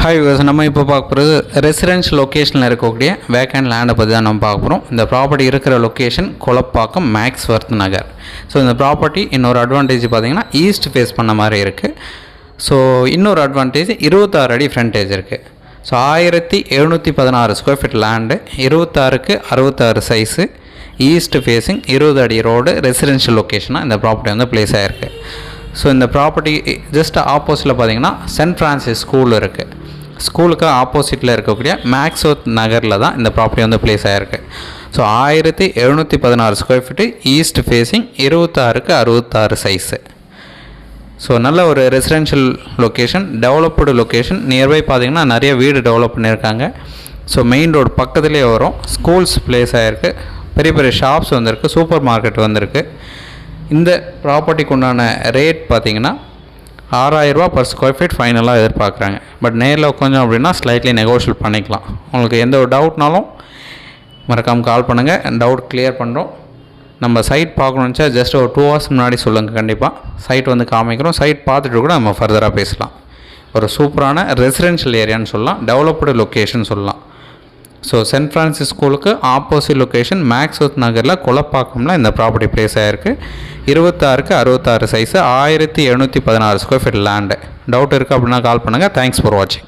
Hi viewers, நம்ம இப்போ பார்க்க போகிறது ரெசிடென்ஷியல் லொக்கேஷனில் இருக்கக்கூடிய வேக்கண்ட் லேண்டை பற்றி தான் நம்ம பார்க்க போகிறோம். இந்த ப்ராப்பர்ட்டி இருக்கிற லொக்கேஷன் கொலப்பாக்கம் மேக்ஸ்வர்த் நகர். ஸோ இந்த ப்ராப்பர்ட்டி இன்னொரு அட்வான்டேஜ் பார்த்திங்கன்னா ஈஸ்ட் ஃபேஸ் பண்ண மாதிரி இருக்குது. ஸோ இன்னொரு அட்வான்டேஜ் 26 அடி ஃப்ரண்டேஜ் இருக்குது. ஸோ 1716 ஸ்கொயர் ஃபீட் லேண்டு, 26க்கு 66 சைஸு, ஈஸ்ட் ஃபேஸிங், 20 அடி ரோடு, ரெசிடென்ஷியல் லொக்கேஷனாக இந்த ப்ராப்பர்ட்டி வந்து ப்ளேஸ் ஆகிருக்கு. ஸோ இந்த ப்ராப்பர்ட்டி ஜஸ்ட் ஆப்போசிட்டில் பார்த்திங்கன்னா சென்ட் ஃப்ரான்சிஸ் ஸ்கூல் இருக்குது. ஸ்கூலுக்கு ஆப்போசிட்டில் இருக்கக்கூடிய மேக்ஸ்வர்த் நகரில் தான் இந்த ப்ராப்பர்ட்டி வந்து ப்ளேஸ் ஆகிருக்கு. So 1716 square feet, east facing, 26க்கு 66 சைஸு. ஸோ நல்ல ஒரு residential location, developed location. Nearby பார்த்திங்கன்னா நிறைய வீடு டெவலப் பண்ணியிருக்காங்க. ஸோ மெயின் ரோடு பக்கத்துலேயே வரும். ஸ்கூல்ஸ் ப்ளேஸ் ஆகிருக்கு, பெரிய பெரிய ஷாப்ஸ் வந்திருக்கு, சூப்பர் மார்க்கெட் வந்திருக்கு. இந்த ப்ராப்பர்ட்டிக்கு உண்டான ரேட் பார்த்திங்கன்னா 6000 ரூபா பர் ஸ்கொயர் ஃபீட் ஃபைனலாக எதிர்பார்க்குறாங்க. பட் நேரில் உட்காந்தோம் அப்படின்னா ஸ்லைட்லி நெகோஷியேட் பண்ணிக்கலாம். உங்களுக்கு எந்த ஒரு டவுட்னாலும் மறக்காமல் கால் பண்ணுங்கள், டவுட் கிளியர் பண்ணுறோம். நம்ம சைட் பார்க்கணுன்னு ஜஸ்ட் ஒரு 2 hours முன்னாடி சொல்லுங்கள். கண்டிப்பாக சைட் வந்து காமிக்கிறோம். சைட் பார்த்துட்டு கூட நம்ம ஃபர்தராக பேசலாம். ஒரு சூப்பரான ரெசிடென்ஷியல் ஏரியான்னு சொல்லலாம், டெவலப்டு லொக்கேஷன் சொல்லலாம். ஸோ சென்ட் ஃப்ரான்சிஸ் ஸ்கூலுக்கு ஆப்போசிட் லொக்கேஷன் மேக்ஸ்வர்த் நகரில் கொலப்பாக்கமில் இந்த ப்ராப்பர்ட்டி ப்ளேஸ் ஆகிருக்கு. 26க்கு 66 size, 1716 square feet land. Doubt இருக்குது அப்படின்னா கால் பண்ணுங்கள். தேங்க்ஸ் ஃபார் வாட்சிங்.